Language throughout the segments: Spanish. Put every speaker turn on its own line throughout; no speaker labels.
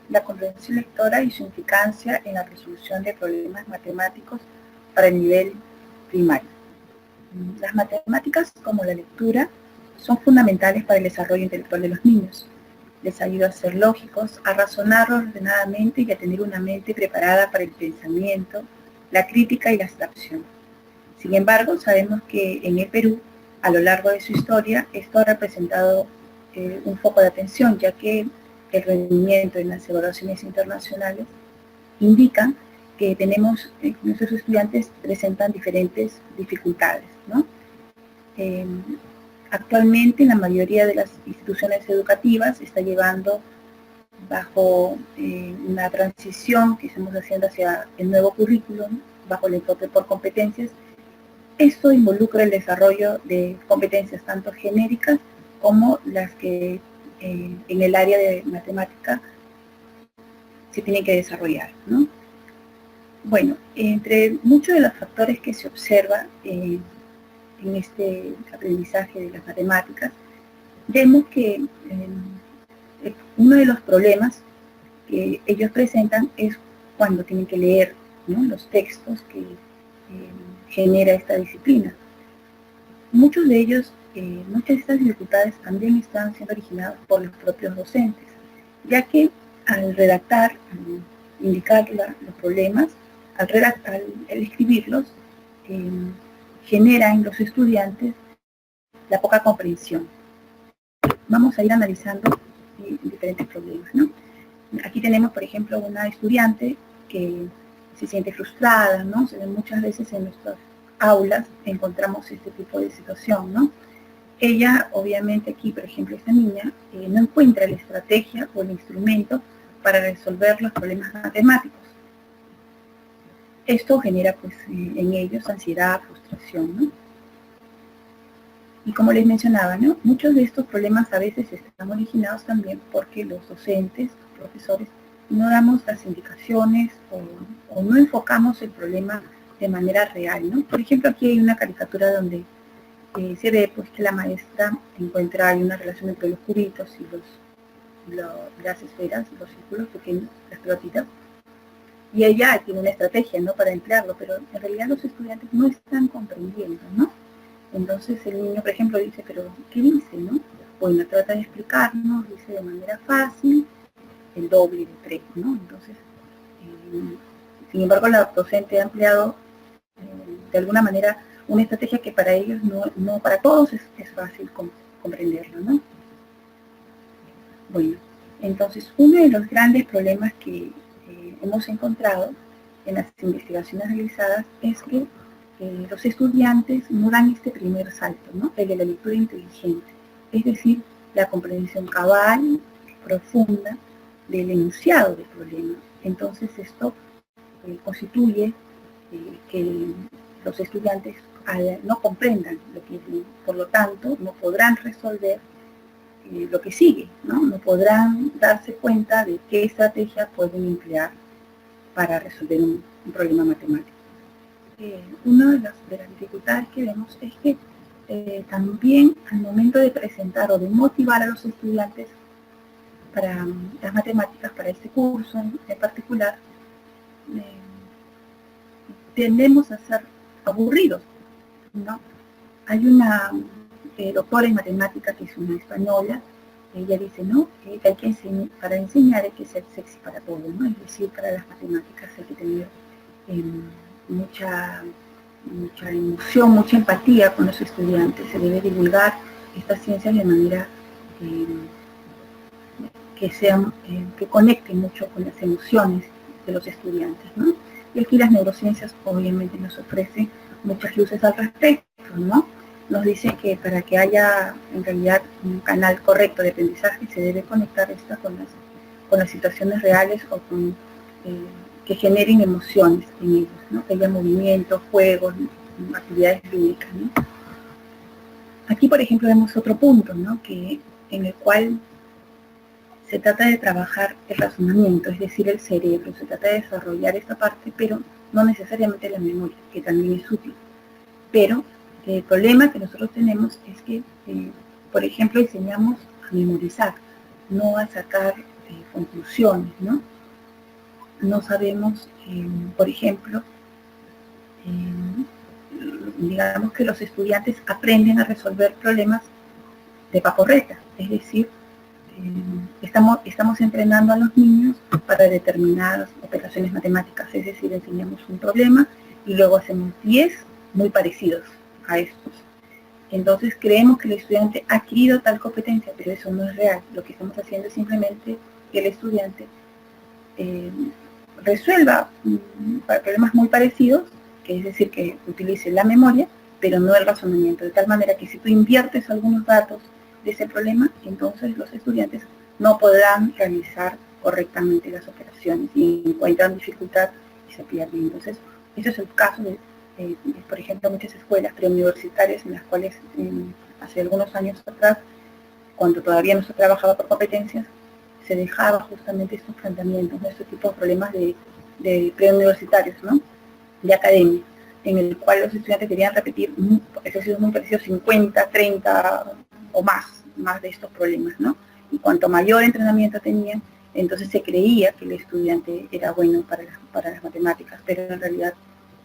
la comprensión lectora y su implicancia en la resolución de problemas matemáticos para el nivel primario. Las matemáticas, como la lectura, son fundamentales para el desarrollo intelectual de los niños. Les ayuda a ser lógicos, a razonar ordenadamente y a tener una mente preparada para el pensamiento, la crítica y la abstracción. Sin embargo, sabemos que en el Perú, a lo largo de su historia, esto ha representado un foco de atención, ya que el rendimiento en las evaluaciones internacionales indican que nuestros estudiantes presentan diferentes dificultades, ¿no? Actualmente, la mayoría de las instituciones educativas está llevando bajo una transición que estamos haciendo hacia el nuevo currículum, bajo el enfoque por competencias. Esto involucra el desarrollo de competencias tanto genéricas como las que en el área de matemática se tienen que desarrollar, ¿no? Bueno, entre muchos de los factores que se observa en este aprendizaje de las matemáticas, vemos que uno de los problemas que ellos presentan es cuando tienen que leer, ¿no?, los textos que genera esta disciplina. Muchos de ellos, muchas de estas dificultades también están siendo originadas por los propios docentes, ya que al redactar, al indicar los problemas, al escribirlos, genera en los estudiantes la poca comprensión. Vamos a ir analizando diferentes problemas, ¿no? Aquí tenemos, por ejemplo, una estudiante que se siente frustrada, ¿no? Muchas veces en nuestras aulas encontramos este tipo de situación, ¿no? Ella, obviamente aquí, por ejemplo, esta niña, no encuentra la estrategia o el instrumento para resolver los problemas matemáticos. Esto genera, pues, en ellos ansiedad, frustración, ¿no? Y como les mencionaba, ¿no?, muchos de estos problemas a veces están originados también porque los docentes, profesores, no damos las indicaciones o no enfocamos el problema de manera real, ¿no? Por ejemplo, aquí hay una caricatura donde se ve, pues, que la maestra encuentra hay una relación entre los cubitos y las esferas, los círculos pequeños, las pelotitas, y ella tiene una estrategia, ¿no?, para emplearlo, pero en realidad los estudiantes no están comprendiendo, ¿no? Entonces el niño, por ejemplo, dice, pero ¿qué dice, no? Bueno, trata de explicarnos, dice de manera fácil, el doble de 3, ¿no? Entonces, sin embargo, la docente ha empleado de alguna manera una estrategia que para ellos no para todos es fácil comprenderlo, ¿no? Bueno, entonces uno de los grandes problemas que hemos encontrado en las investigaciones realizadas es que los estudiantes no dan este primer salto, ¿no?, el de la lectura inteligente, es decir, la comprensión cabal, profunda, del enunciado del problema. Entonces esto constituye que los estudiantes no comprendan lo que leen, por lo tanto no podrán resolver lo que sigue, ¿no? Podrán darse cuenta de qué estrategia pueden emplear para resolver un problema matemático. Una de las dificultades que vemos es que también al momento de presentar o de motivar a los estudiantes para las matemáticas, para este curso en particular, tendemos a ser aburridos, ¿no? Hay una doctora en matemáticas que es una española, ella dice, ¿no?, que hay que para enseñar hay que ser sexy para todo, ¿no? Es decir, para las matemáticas hay que tener mucha emoción, mucha empatía con los estudiantes. Se debe divulgar estas ciencias de manera que conecten mucho con las emociones de los estudiantes, ¿no? Y aquí las neurociencias obviamente nos ofrecen muchas luces al respecto, ¿no? Nos dice que para que haya en realidad un canal correcto de aprendizaje se debe conectar esta con las situaciones reales o con que generen emociones en ellos, ¿no? Que haya movimientos, juegos, actividades lúdicas, ¿no? Aquí, por ejemplo, vemos otro punto, ¿no?, en el cual se trata de trabajar el razonamiento, es decir, el cerebro, se trata de desarrollar esta parte, pero no necesariamente la memoria, que también es útil. Pero el problema que nosotros tenemos es que, por ejemplo, enseñamos a memorizar, no a sacar conclusiones, ¿no? No sabemos, por ejemplo, digamos que los estudiantes aprenden a resolver problemas de paporreta, es decir, estamos entrenando a los niños para determinadas operaciones matemáticas, es decir, enseñamos un problema y luego hacemos 10 muy parecidos a estos. Entonces creemos que el estudiante ha adquirido tal competencia, pero eso no es real. Lo que estamos haciendo es simplemente que el estudiante resuelva problemas muy parecidos, que es decir, que utilice la memoria, pero no el razonamiento, de tal manera que si tú inviertes algunos datos de ese problema, entonces los estudiantes no podrán realizar correctamente las operaciones y encuentran dificultad y se pierden. Entonces, ese es el caso de por ejemplo, muchas escuelas preuniversitarias en las cuales hace algunos años atrás, cuando todavía no se trabajaba por competencias, se dejaba justamente estos planteamientos, ¿no? Estos tipos de problemas de preuniversitarios, ¿no? De academia, en el cual los estudiantes debían repetir ejercicios muy parecidos, 50, 30 o más de estos problemas, ¿no? Y cuanto mayor entrenamiento tenían, entonces se creía que el estudiante era bueno para las matemáticas, pero en realidad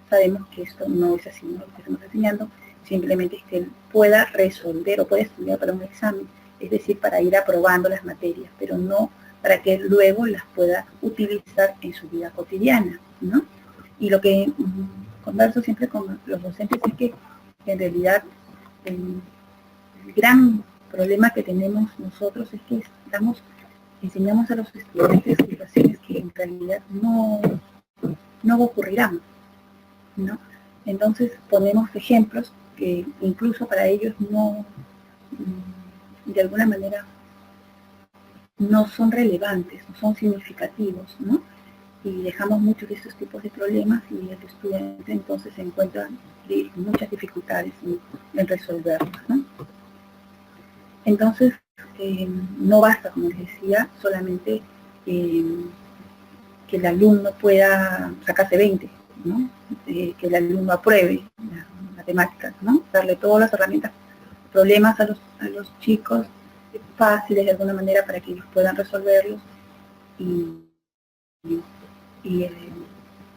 sabemos que esto no es así, ¿no? Lo que estamos enseñando simplemente es que él pueda resolver o pueda estudiar para un examen, es decir, para ir aprobando las materias, pero no para que él luego las pueda utilizar en su vida cotidiana, ¿no? Y lo que converso siempre con los docentes es que en realidad el gran problema que tenemos nosotros es que enseñamos a los estudiantes situaciones que en realidad no ocurrirán, ¿no? Entonces ponemos ejemplos que incluso para ellos no, de alguna manera, no son relevantes, no son significativos, ¿no? Y dejamos muchos de estos tipos de problemas y el estudiante entonces se encuentra muchas dificultades en resolverlos, ¿no? Entonces, no basta, como les decía, solamente que el alumno pueda sacarse 20, ¿no? Que el alumno apruebe las matemáticas, ¿no? Darle todas las herramientas, problemas a los chicos fáciles de alguna manera para que ellos puedan resolverlos y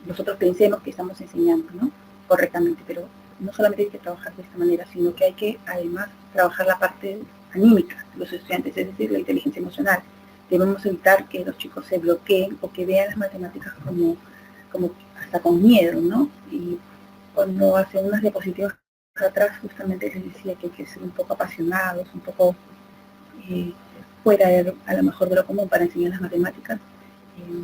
nosotros pensemos que estamos enseñando, ¿no? Correctamente, pero no solamente hay que trabajar de esta manera, sino que hay que además trabajar la parte anímica de los estudiantes, es decir, la inteligencia emocional. Debemos evitar que los chicos se bloqueen o que vean las matemáticas como hasta con miedo, ¿no? Y cuando hacen unas diapositivas atrás, justamente les decía que hay que ser un poco apasionados, un poco fuera a lo mejor de lo común para enseñar las matemáticas.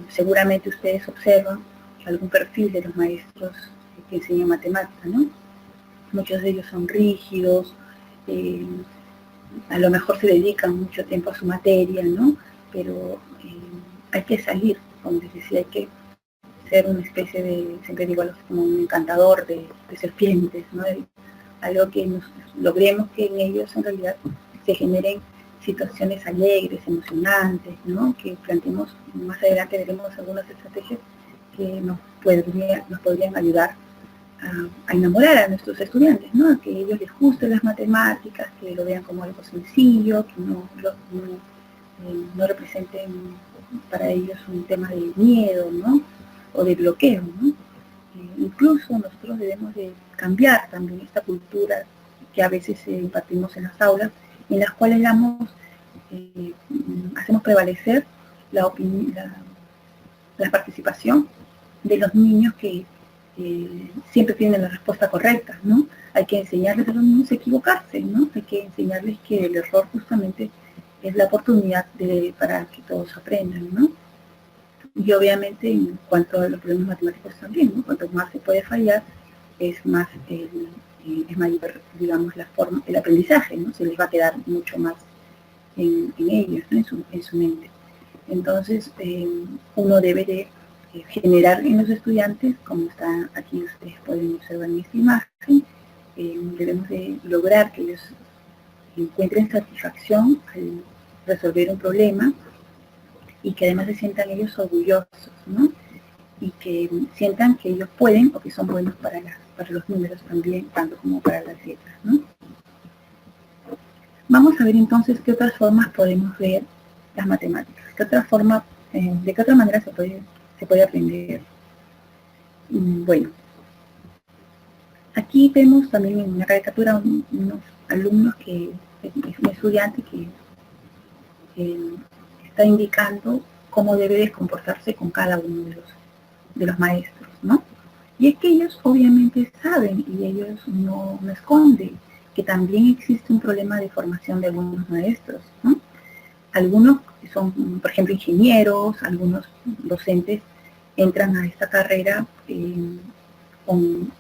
Seguramente ustedes observan algún perfil de los maestros que enseñan matemáticas, ¿no? Muchos de ellos son rígidos, a lo mejor se dedican mucho tiempo a su materia, ¿no? Pero hay que salir, como les decía, hay que ser una especie de, siempre digo, como un encantador de serpientes, ¿no? Algo que logremos que en ellos en realidad se generen situaciones alegres, emocionantes, ¿no? Que planteemos, más adelante veremos algunas estrategias que nos podrían ayudar a enamorar a nuestros estudiantes, ¿no? A que a ellos les gusten las matemáticas, que lo vean como algo sencillo, que no representen para ellos un tema de miedo, ¿no? O de bloqueo, ¿no? Incluso nosotros debemos de cambiar también esta cultura que a veces impartimos en las aulas, en las cuales hacemos prevalecer la participación de los niños que siempre tienen la respuesta correcta, ¿no? Hay que enseñarles a los niños a equivocarse, ¿no? Hay que enseñarles que el error justamente es la oportunidad para que todos aprendan, ¿no? Y obviamente en cuanto a los problemas matemáticos también, ¿no? Cuanto más se puede fallar, es mayor, digamos, el aprendizaje, ¿no? Se les va a quedar mucho más en ellos, ¿no? en su mente. Entonces, uno debe de generar en los estudiantes, como está aquí ustedes pueden observar en esta imagen, debemos de lograr que ellos encuentren satisfacción al resolver un problema y que además se sientan ellos orgullosos, ¿no? Y que sientan que ellos pueden o que son buenos para los números también, tanto como para las letras, ¿no? Vamos a ver entonces qué otras formas podemos ver las matemáticas, qué otra forma ¿De qué otra manera se puede aprender? Bueno, aquí vemos también en una caricatura unos alumnos un estudiante que está indicando cómo debe de comportarse con cada uno de los maestros, ¿no? Y es que ellos obviamente saben y ellos no esconden que también existe un problema de formación de algunos maestros, ¿no? Algunos son, por ejemplo, ingenieros, algunos docentes entran a esta carrera con,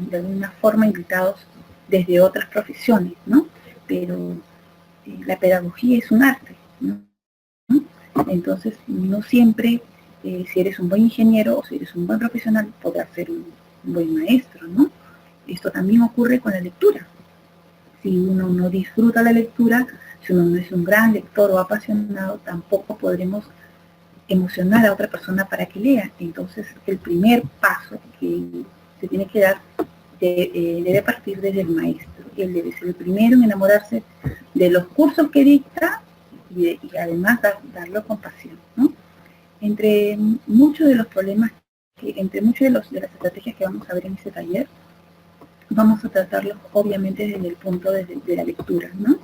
de alguna forma invitados desde otras profesiones, ¿no? Pero la pedagogía es un arte, ¿no? Entonces, no siempre, si eres un buen ingeniero o si eres un buen profesional, podrás ser un buen maestro, ¿no? Esto también ocurre con la lectura. Si uno no disfruta la lectura, si uno no es un gran lector o apasionado, tampoco podremos emocionar a otra persona para que lea. Entonces, el primer paso que se tiene que dar debe partir desde el maestro. Él debe ser el primero en enamorarse de los cursos que dicta y además darlo con pasión, ¿no? Entre muchos de los problemas, entre muchas de las estrategias que vamos a ver en este taller, vamos a tratarlos obviamente desde el punto de la lectura, ¿no?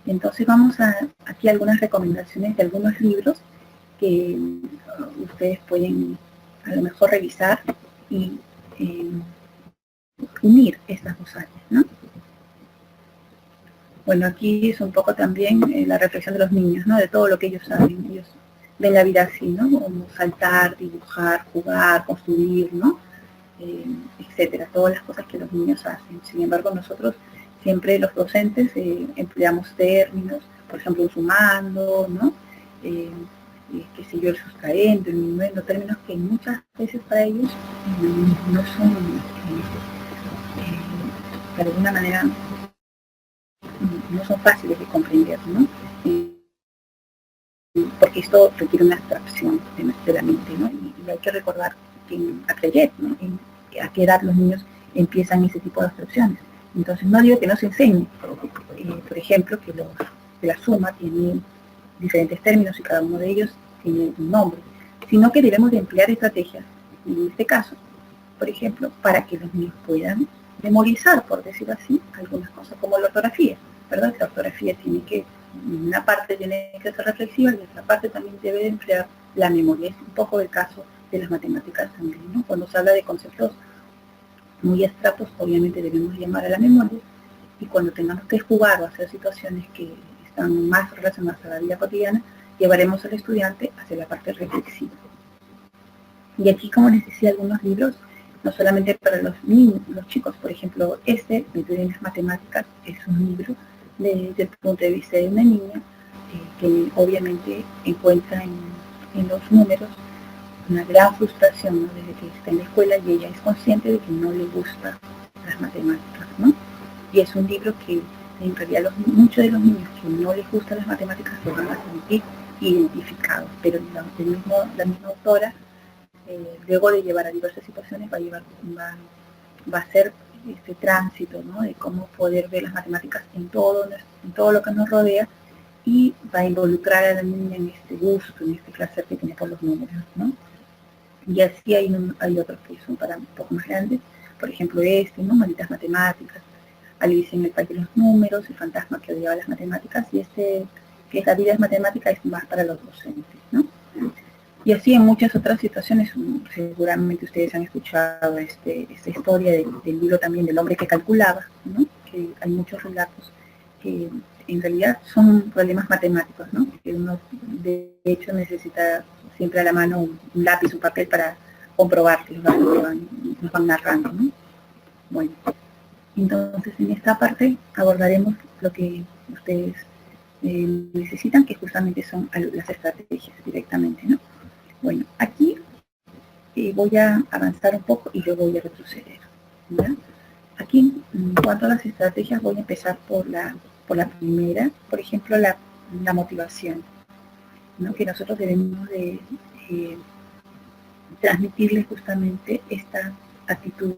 Entonces vamos aquí algunas recomendaciones de algunos libros que ustedes pueden a lo mejor revisar y unir estas dos áreas, ¿no? Bueno, aquí es un poco también la reflexión de los niños, ¿no? De todo lo que ellos saben. Ellos ven la vida así, ¿no? Como saltar, dibujar, jugar, construir, ¿no? Etcétera, todas las cosas que los niños hacen. Sin embargo, nosotros siempre los docentes empleamos términos, por ejemplo, un sumando, ¿no? Qué sé yo, el sustraendo, el minuendo, términos que muchas veces para ellos no son, de alguna manera, no son fáciles de comprender, ¿no? Porque esto requiere una abstracción de la mente, ¿no? Y hay que recordar que a qué edad los niños empiezan ese tipo de abstracciones. Entonces, no digo que no se enseñe, por ejemplo, que la suma tiene diferentes términos y cada uno de ellos tiene un nombre, sino que debemos de emplear estrategias, en este caso, por ejemplo, para que los niños puedan memorizar, por decirlo así, algunas cosas como la ortografía, ¿verdad? La ortografía tiene que, una parte tiene que ser reflexiva y otra parte también debe de emplear la memoria. Es un poco el caso de las matemáticas también, ¿no? Cuando se habla de conceptos muy abstractos, obviamente debemos llamar a la memoria, y cuando tengamos que jugar o hacer situaciones que están más relacionadas a la vida cotidiana, llevaremos al estudiante hacia la parte reflexiva. Y aquí, como les decía, algunos libros, no solamente para los niños, los chicos, por ejemplo, Método en las Matemáticas, es un libro desde el punto de vista de una niña que obviamente encuentra en los números una gran frustración, ¿no? Desde que está en la escuela y ella es consciente de que no le gustan las matemáticas, ¿no? Y es un libro que en realidad muchos de los niños que no les gustan las matemáticas se van a sentir identificados, pero la misma autora, luego de llevar a diversas situaciones, va a hacer este tránsito, ¿no? De cómo poder ver las matemáticas en todo lo que nos rodea, y va a involucrar a la niña en este gusto, en este placer que tiene por los números, ¿no? Y así hay otros que son para un poco más grandes, por ejemplo ¿no? Malditas Matemáticas, Alicia en el País de los Números, El Fantasma que odiaba las matemáticas, y que es La vida es matemática, es más para los docentes, ¿no? Y así en muchas otras situaciones, seguramente ustedes han escuchado esta historia del libro también del hombre que calculaba, ¿no? Que hay muchos relatos que en realidad son problemas matemáticos, ¿no? Que uno de hecho necesita siempre a la mano un lápiz, un papel para comprobar que los datos nos van narrando, ¿no? Bueno, entonces en esta parte abordaremos lo que ustedes necesitan, que justamente son las estrategias directamente, ¿no? Bueno, aquí voy a avanzar un poco y luego voy a retroceder, ¿ya? Aquí, en cuanto a las estrategias, voy a empezar por la primera, por ejemplo, la motivación, ¿no? Que nosotros debemos de transmitirles justamente esta actitud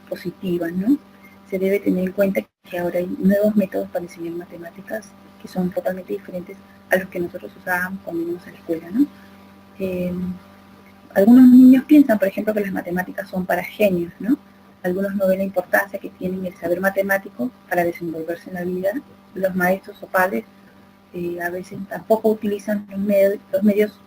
positiva, ¿no? Se debe tener en cuenta que ahora hay nuevos métodos para enseñar matemáticas que son totalmente diferentes a los que nosotros usábamos cuando íbamos a la escuela, ¿no? Algunos niños piensan, por ejemplo, que las matemáticas son para genios, ¿no? Algunos no ven la importancia que tienen el saber matemático para desenvolverse en la vida. Los maestros o padres a veces tampoco utilizan los medios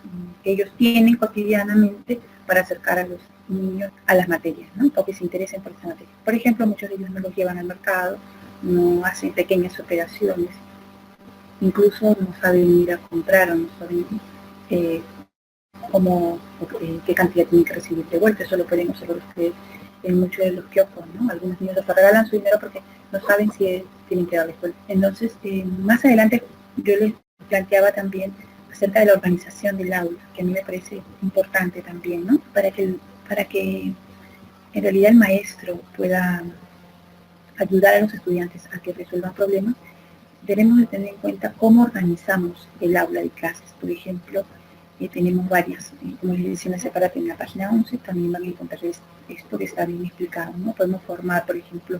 que ellos tienen cotidianamente para acercar a los niños a las materias, ¿no? O que se interesen por esa materia. Por ejemplo, muchos de ellos no los llevan al mercado, no hacen pequeñas operaciones, incluso no saben ir a comprar o no saben qué cantidad tienen que recibir de vuelta. Eso lo pueden observar ustedes en muchos de los kioscos, ¿no? Algunos niños les regalan su dinero porque no saben si tienen que darles vuelta. Entonces, más adelante yo les planteaba también acerca de la organización del aula, que a mí me parece importante también, ¿no? Para que en realidad el maestro pueda ayudar a los estudiantes a que resuelvan problemas, debemos de tener en cuenta cómo organizamos el aula de clases. Por ejemplo, tenemos varias, como les decía separate en la página 11, también van a encontrar esto que está bien explicado, ¿no? Podemos formar, por ejemplo,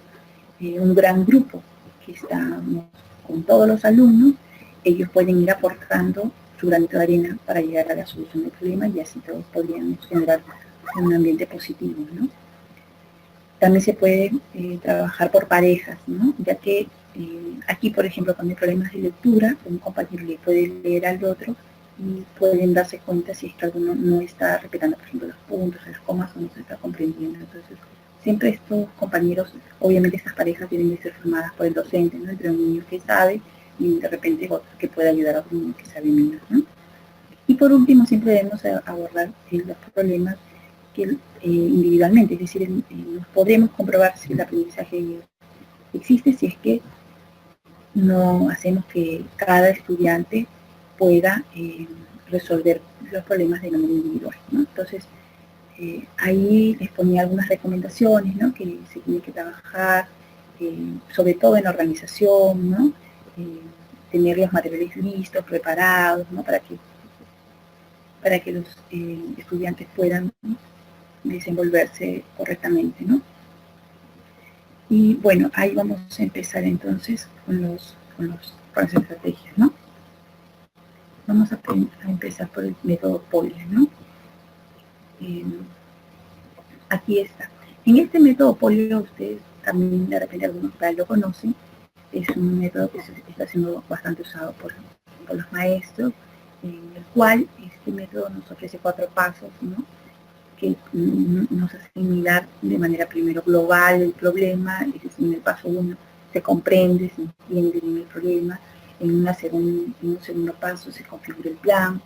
un gran grupo que estamos con todos los alumnos. Ellos pueden ir aportando su granito de arena para llegar a la solución del problema y así todos podrían generar un ambiente positivo, ¿no? También se puede trabajar por parejas, ¿no? Ya que aquí, por ejemplo, cuando hay problemas de lectura, un compañero le puede leer al otro y pueden darse cuenta si es que alguno no está respetando, por ejemplo, los puntos, las comas o no se está comprendiendo. Entonces, siempre estos compañeros, obviamente estas parejas tienen que ser formadas por el docente, ¿no? Entre un niño que sabe y de repente otro que puede ayudar a otro niño que sabe menos, ¿no? Y por último, siempre debemos abordar los problemas que individualmente, es decir, nos podemos comprobar si el aprendizaje existe si es que no hacemos que cada estudiante pueda resolver los problemas de manera individual, ¿no? Entonces, ahí les ponía algunas recomendaciones, ¿no? Que se tiene que trabajar, sobre todo en la organización, ¿no? Tener los materiales listos, preparados, ¿no? Para que los estudiantes puedan desenvolverse correctamente, ¿no? Y bueno, ahí vamos a empezar entonces con las estrategias, ¿no? Vamos a empezar por el método Polya, ¿no? Aquí está. En este método Polya, ustedes también de repente algunos lo conocen, es un método que se está siendo bastante usado por los maestros, en el cual este método nos ofrece 4 pasos, ¿no? Que nos hace mirar de manera primero global el problema, es decir, en el paso 1 se comprende, se entiende bien el problema, en un segundo paso se configura el plan,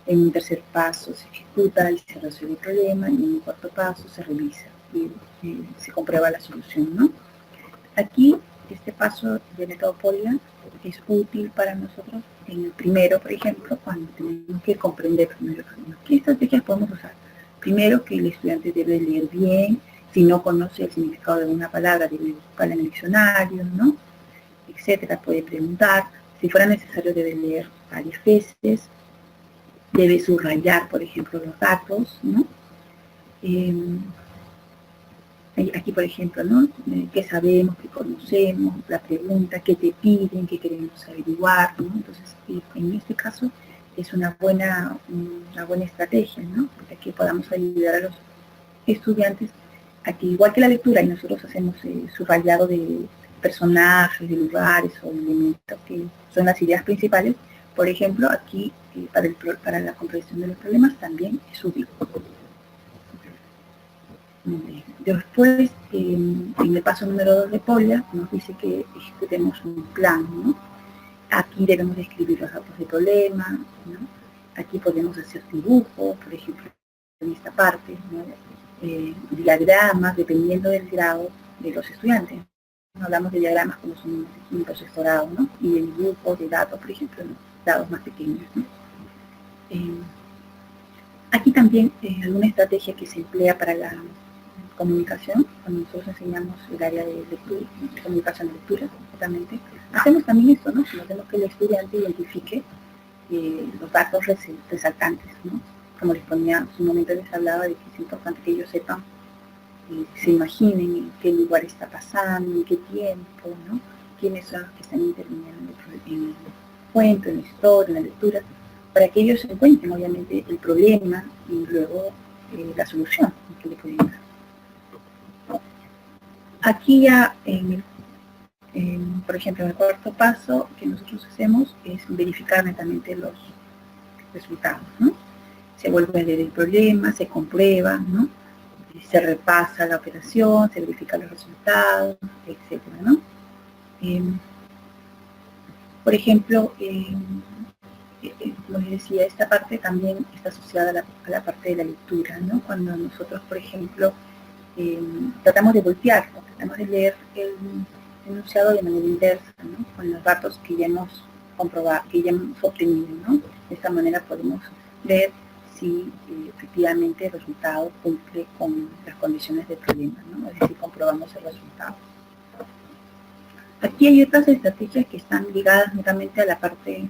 en un tercer paso se ejecuta y se resuelve el problema, y en un cuarto paso se revisa y se comprueba la solución, ¿no? Aquí, este paso de método Polya es útil para nosotros en el primero, por ejemplo, cuando tenemos que comprender primero qué estrategias podemos usar. Primero, que el estudiante debe leer bien, si no conoce el significado de una palabra, debe buscarla en el diccionario, ¿no? Etcétera, puede preguntar. Si fuera necesario, debe leer varias veces, debe subrayar, por ejemplo, los datos, ¿no? Aquí, por ejemplo, ¿no? ¿Qué sabemos, qué conocemos? La pregunta, ¿qué te piden, qué queremos averiguar? ¿No? Entonces, en este caso, es una buena estrategia, ¿no? Para que podamos ayudar a los estudiantes a que, igual que la lectura, y nosotros hacemos subrayado de personajes, de lugares o elementos que son las ideas principales, por ejemplo, aquí, para la comprensión de los problemas, también es útil. Después, en el paso número 2 de Polya, nos dice que ejecutemos un plan, ¿no? Aquí debemos escribir los datos del problema, ¿no? Aquí podemos hacer dibujos, por ejemplo, en esta parte, ¿no? Diagramas, dependiendo del grado de los estudiantes. Hablamos de diagramas como son un profesorado, ¿no? Y de dibujos, de datos, por ejemplo, ¿no? Datos más pequeños, ¿no? Aquí también alguna estrategia que se emplea para la comunicación, cuando nosotros enseñamos el área de lectura, comunicación de lectura, justamente, hacemos también esto, ¿no? Hacemos que el estudiante identifique los datos resaltantes, ¿no? Como les ponía, en su momento les hablaba de que es importante que ellos sepan, se imaginen en qué lugar está pasando, en qué tiempo, ¿no? Quiénes son los que están interviniendo cuento, en la historia, en la lectura, para que ellos encuentren obviamente el problema y luego la solución que le pueden dar. Aquí ya, por ejemplo, en el cuarto paso que nosotros hacemos es verificar netamente los resultados, ¿no? Se vuelve a leer el problema, se comprueba, ¿no? Se repasa la operación, se verifican los resultados, etcétera, ¿no? Por ejemplo, como les decía, esta parte también está asociada a la parte de la lectura, ¿no? Cuando nosotros, por ejemplo, tratamos de voltearlo, tratamos de leer el enunciado de manera inversa, ¿no? Con los datos que ya hemos comprobado, que ya hemos obtenido, ¿no? De esta manera podemos ver si efectivamente el resultado cumple con las condiciones del problema, ¿no? Es decir, comprobamos el resultado. Aquí hay otras estrategias que están ligadas netamente a la parte,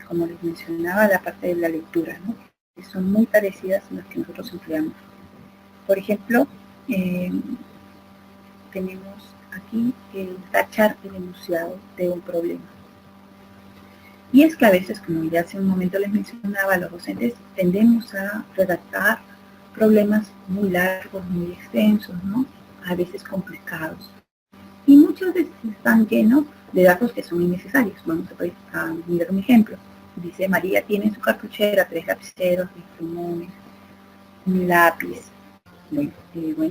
como les mencionaba, a la parte de la lectura, ¿no? Que son muy parecidas a las que nosotros empleamos. Por ejemplo, tenemos aquí el tachar el enunciado de un problema. Y es que a veces, como ya hace un momento les mencionaba, los docentes tendemos a redactar problemas muy largos, muy extensos, ¿no? A veces complicados. Y muchas veces están llenos de datos que son innecesarios. Vamos a mirar un ejemplo. Dice, María tiene en su cartuchera 3 lapiceros, 10 plumones, un lápiz, bueno,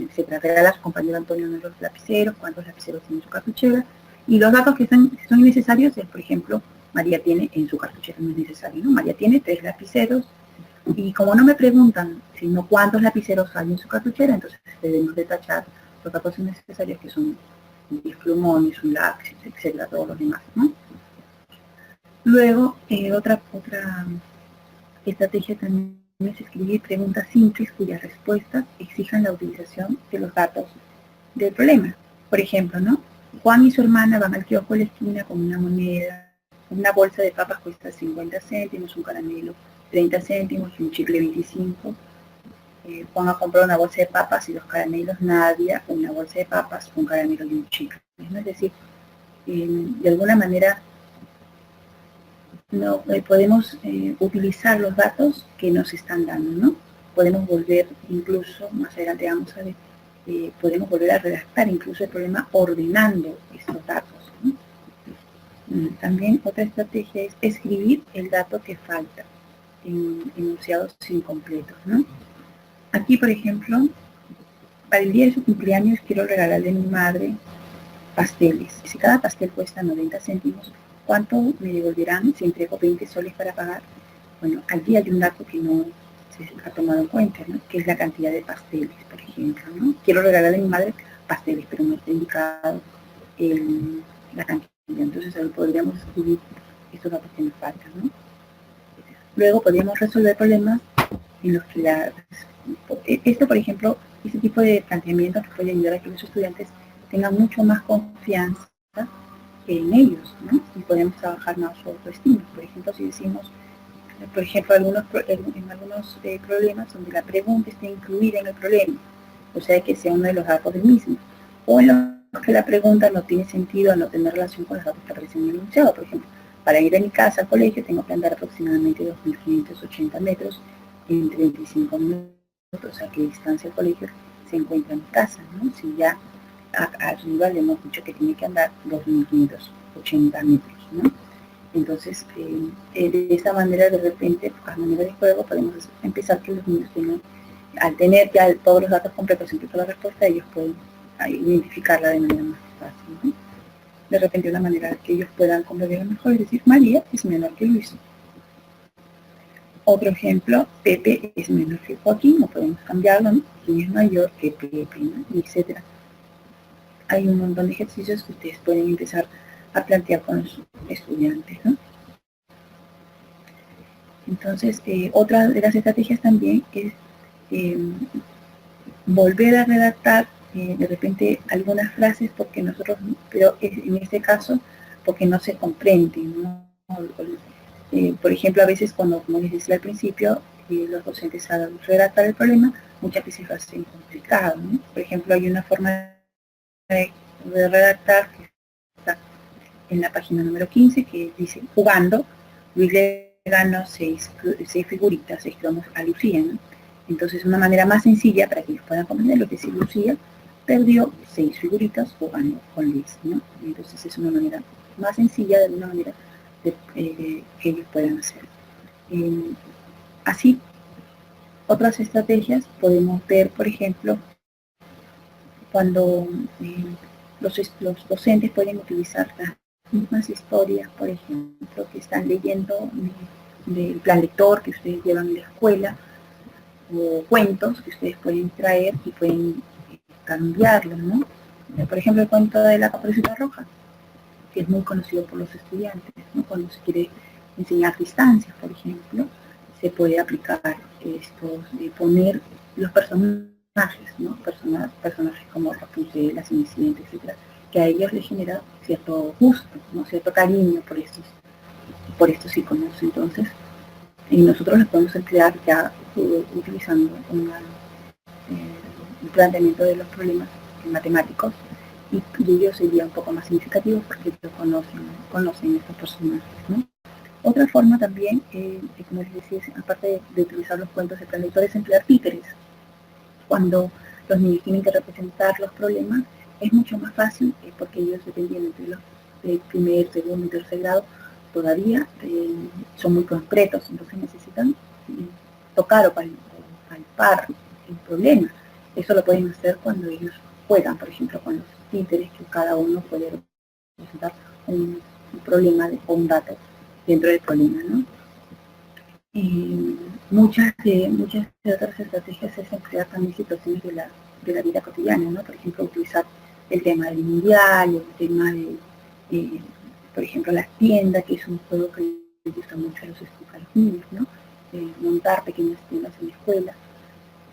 etcétera. Regala a su compañero Antonio uno de los lapiceros, cuántos lapiceros tiene en su cartuchera. Y los datos que son innecesarios es, por ejemplo, María tiene en su cartuchera, no es necesario, ¿no? María tiene 3 lapiceros. Y como no me preguntan sino cuántos lapiceros hay en su cartuchera, entonces debemos de tachar los datos innecesarios que son 10 plumones, un lápiz, etcétera, todos los demás, ¿no? Luego, otra estrategia también es escribir preguntas simples cuyas respuestas exijan la utilización de los datos del problema. Por ejemplo, ¿no? Juan y su hermana van al kiosco de la esquina con una moneda, una bolsa de papas cuesta 50 céntimos, un caramelo 30 céntimos y un chicle 25. Juan ha comprado una bolsa de papas y los caramelos, Nadia una bolsa de papas, un caramelo y un chicle, ¿no? Es decir, de alguna manera no podemos utilizar los datos que nos están dando, ¿no? Podemos volver incluso, más adelante vamos a ver, podemos volver a redactar incluso el problema ordenando estos datos, ¿no? También otra estrategia es escribir el dato que falta en enunciados incompletos, ¿no? Aquí, por ejemplo, para el día de su cumpleaños quiero regalarle a mi madre pasteles. Si cada pastel cuesta 90 céntimos, ¿cuánto me devolverán si entrego 20 soles para pagar? Bueno, aquí hay un dato que no se ha tomado en cuenta, ¿no? Que es la cantidad de pasteles, por ejemplo, ¿no? Quiero regalarle a mi madre pasteles, pero no está indicado la cantidad. Entonces ahí podríamos escribir estos datos que nos faltan, ¿no? Luego podríamos resolver problemas en los que esto, por ejemplo, este tipo de planteamientos nos puede ayudar a que los estudiantes tengan mucho más confianza en ellos, ¿no? Y podemos trabajar más su autoestima. Por ejemplo, si decimos, por ejemplo, en algunos problemas donde la pregunta esté incluida en el problema, o sea, que sea uno de los datos del mismo, o en los que la pregunta no tiene sentido, no tener relación con los datos que aparecen en el enunciado. Por ejemplo, para ir de mi casa al colegio tengo que andar aproximadamente 2.580 metros en 35 minutos, a qué distancia el colegio se encuentra en mi casa, ¿no? Si ya arriba le hemos dicho que tiene que andar 2.580 metros, ¿no? Entonces, de esta manera, de repente, a manera de juego, podemos empezar que los niños tengan, al tener ya todos los datos completos, incluso la respuesta, ellos pueden identificarla de manera más fácil, ¿no? De repente, una manera que ellos puedan comprender mejor es decir, María es menor que Luis. Otro ejemplo, Pepe es menor que Joaquín, no podemos cambiarlo, ¿no? ¿Quién es mayor que Pepe, ¿no? Y etcétera. Hay un montón de ejercicios que ustedes pueden empezar a plantear con los estudiantes, ¿no? Entonces, otra de las estrategias también es volver a redactar de repente algunas frases porque nosotros, pero en este caso, porque no se comprenden, ¿no? Por ejemplo, a veces como les decía al principio, los docentes al redactar el problema, muchas veces lo hacen complicado, ¿no? Por ejemplo, hay una forma de redactar que está en la página número 15 que dice jugando, Luis le ganó seis figuritas, escribamos a Lucía, ¿no? Entonces una manera más sencilla para que ellos puedan comprender lo que es Lucía perdió 6 figuritas jugando con Luis, ¿no? Entonces es una manera más sencilla, de alguna manera, que ellos puedan hacer. Así, otras estrategias podemos ver, por ejemplo, cuando los docentes pueden utilizar las mismas historias, por ejemplo, que están leyendo del plan lector que ustedes llevan en la escuela, o cuentos que ustedes pueden traer y pueden cambiarlos, ¿no? Por ejemplo, el cuento de la Caperucita Roja, que es muy conocido por los estudiantes, ¿no? Cuando se quiere enseñar distancias, por ejemplo, se puede aplicar esto de poner los personajes, ¿no? Personajes como Rapunzel, la Cenicienta, etcétera, que a ellos les genera cierto gusto, ¿no? Cierto cariño por estos iconos. Entonces, nosotros los podemos emplear ya utilizando un planteamiento de los problemas matemáticos, y ello sería un poco más significativo porque lo conocen estos personajes, ¿no? Otra forma también, como les decía, aparte de utilizar los cuentos de plan lector, es emplear títeres. Cuando los niños tienen que representar los problemas, es mucho más fácil porque ellos, dependiendo del primer, segundo y tercer grado, todavía son muy concretos, entonces necesitan tocar o palpar el problema. Eso lo pueden hacer cuando ellos juegan, por ejemplo, con los títeres, que cada uno puede representar un problema o un dato dentro del problema, ¿no? Muchas de otras estrategias es emplear también situaciones de la vida cotidiana, ¿no? Por ejemplo, utilizar el tema del mundial, el tema de, por ejemplo, las tiendas, que es un juego que les gusta mucho a los niños, ¿no? Montar pequeñas tiendas en la escuela,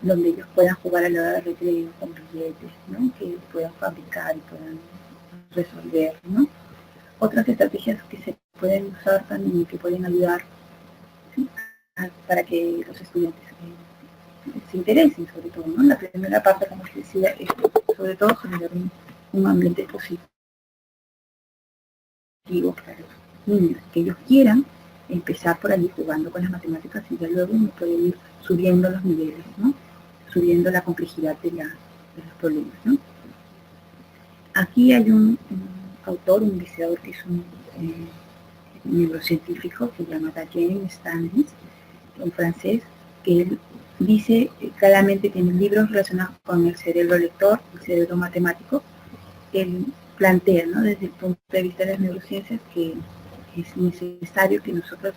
donde ellos puedan jugar a la hora de recreo con billetes, ¿no? Que puedan fabricar y puedan resolver, ¿no? Otras estrategias que se pueden usar también y que pueden ayudar, ¿sí?, para que los estudiantes se interesen, sobre todo, ¿no? La primera parte, como les decía, es sobre todo generar un ambiente positivo para los niños, que ellos quieran empezar por allí jugando con las matemáticas y ya luego uno puede ir subiendo los niveles, ¿no? Subiendo la complejidad de los problemas, ¿no? Aquí hay un autor, un investigador que es un neurocientífico, que se llama Diane Stanley, un francés, que él dice claramente que en libros relacionados con el cerebro lector, el cerebro matemático, él plantea, ¿no?, desde el punto de vista de las neurociencias, que es necesario que nosotros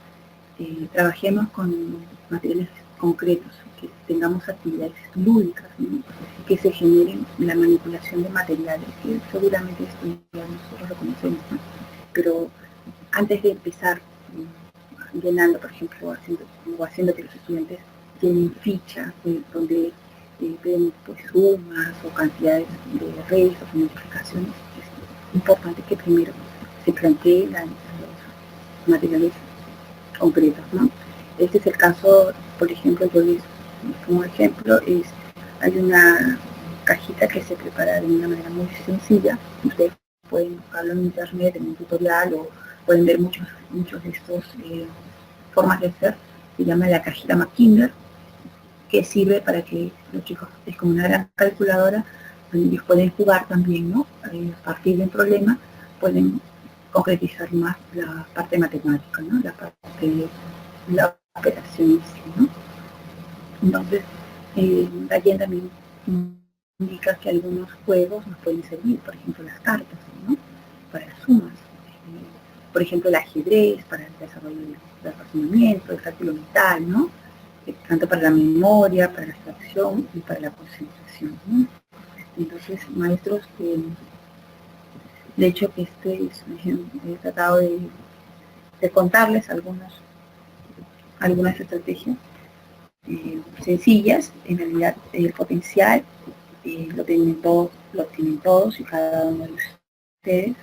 trabajemos con materiales concretos, que tengamos actividades lúdicas, ¿no?, que se generen la manipulación de materiales, que seguramente esto ya nosotros lo conocemos, ¿no? Pero antes de empezar llenando, por ejemplo, haciendo que los estudiantes tienen fichas donde ven pues sumas o cantidades de restos o multiplicaciones, es importante que primero se planteen los materiales concretos, ¿no? Este es el caso, por ejemplo, yo les como ejemplo, hay una cajita que se prepara de una manera muy sencilla. Ustedes pueden buscarlo en internet, en un tutorial, o pueden ver muchos de estos formas de hacer. Se llama la cajita Mackinder, que sirve para que los chicos, es como una gran calculadora donde ellos pueden jugar también, ¿no? A partir de un problema pueden concretizar más la parte matemática, ¿no? La parte de la operación, ¿no? Entonces, Dayen también indica que algunos juegos nos pueden servir, por ejemplo las cartas, ¿no?, para las sumas, por ejemplo el ajedrez para el desarrollo del razonamiento, el cálculo mental, ¿no?, tanto para la memoria, para la abstracción y para la concentración, ¿no? Entonces, maestros, de hecho que he tratado de contarles algunas estrategias sencillas. En realidad el potencial lo tienen todos y cada uno de ustedes.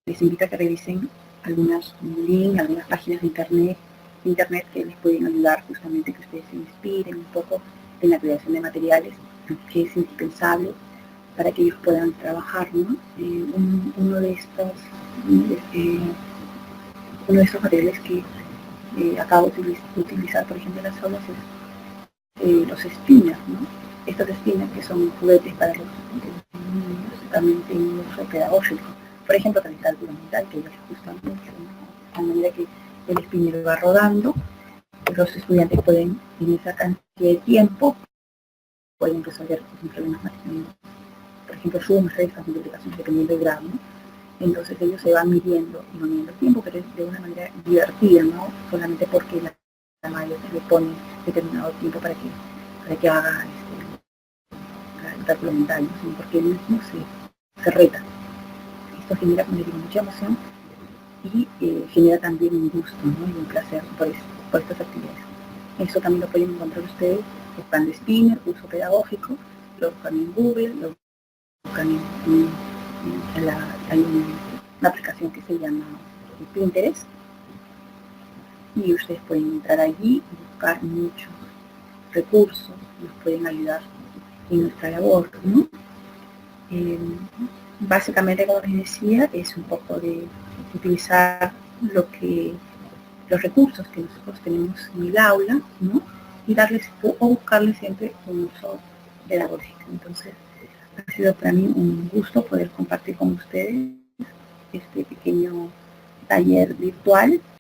Les invito a que revisen algunos links, algunas páginas de internet que les pueden ayudar justamente, que ustedes se inspiren un poco en la creación de materiales, que es indispensable para que ellos puedan trabajar, ¿no? Uno de estos Uno de estos materiales que acabo de utilizar, por ejemplo, en las aulas es los spinners, ¿no? Estos spinners que son juguetes para los niños, también tienen un uso pedagógico. Por ejemplo, para el cálculo mental, que ellos les gusta mucho, ¿no? A medida que el spinner va rodando, los estudiantes pueden, en esa cantidad de tiempo, pueden resolver problemas matemáticos. Por ejemplo, sumas, restas, multiplicaciones, dependiendo del grado, ¿no? Entonces ellos se van midiendo y van midiendo el tiempo, pero es de una manera divertida, ¿no? Solamente porque la maestra le pone determinado tiempo para que haga el cálculo mental, ¿no? Sino porque él mismo se reta. Esto genera, como les digo, mucha emoción y genera también un gusto, ¿no? Y un placer por estas actividades. Eso también lo pueden encontrar ustedes, el plan de Spinner, uso pedagógico, lo buscan en Google, lo buscan hay una aplicación que se llama Pinterest y ustedes pueden entrar allí y buscar muchos recursos, nos pueden ayudar en nuestra labor, ¿no? Básicamente, como les decía, es un poco de utilizar los recursos que nosotros tenemos en el aula, ¿no? Y darles o buscarles siempre un uso pedagógico. Entonces, ha sido para mí un gusto poder compartir con ustedes este pequeño taller virtual